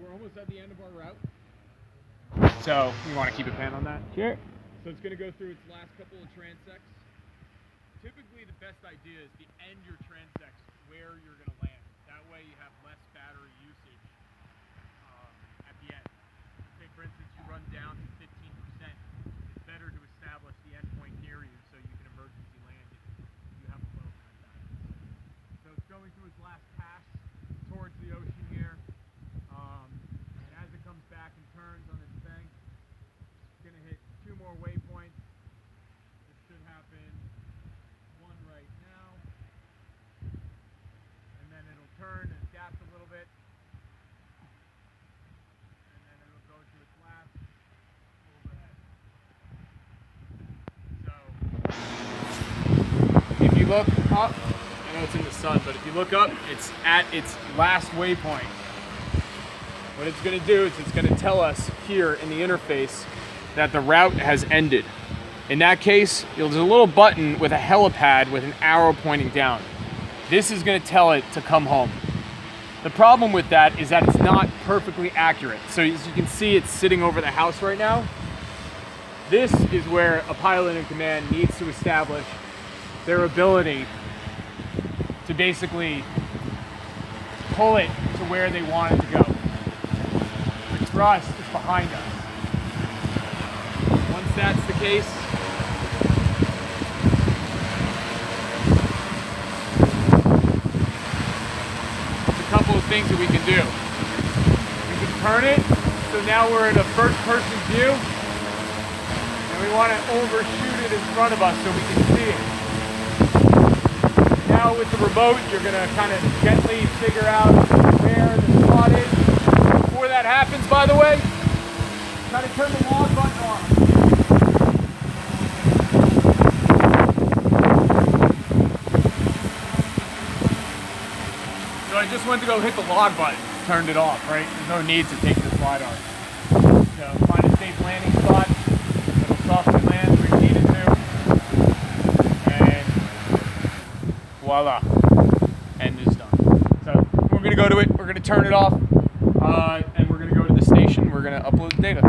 we're almost at the end of our route. So you want to keep a pen on that? Sure. So it's going to go through its last couple of transects. Typically, the best idea is to end your transects where you're going to land. That way you have less battery usage at the end. Say, for instance, you run down to 15%. It's better to establish the endpoint near you so you can emergency land if you have a low amount of battery. So it's going through its last pass towards the ocean here. And as it comes back and turns on its bank, it's going to hit 2 more waypoints. It should happen one right now. And then it'll turn and adapt a little bit. And then it'll go to its last overhead. So, if you look up, I know it's in the sun, but if you look up, it's at its last waypoint. What it's going to do is it's going to tell us here in the interface that the route has ended. In that case, there's a little button with a helipad with an arrow pointing down. This is going to tell it to come home. The problem with that is that it's not perfectly accurate. So as you can see, it's sitting over the house right now. This is where a pilot in command needs to establish their ability to basically pull it to where they want it to go. The thrust is behind us. Once that's the case, there's a couple of things that we can do. We can turn it, so now we're in a first-person view, and we want to overshoot it in front of us so we can see it. Now with the remote, you're going to kind of gently figure out where the spot is. Before that happens, by the way, try to turn the log button on. So I just went to go hit the log button, turned it off, right? There's no need to take this LiDAR. So find a safe landing spot, it'll softly land where you need it to, and voila, end is done. So we're going to go to it, we're going to turn it off, and we're going to go to the station, we're going to upload the data.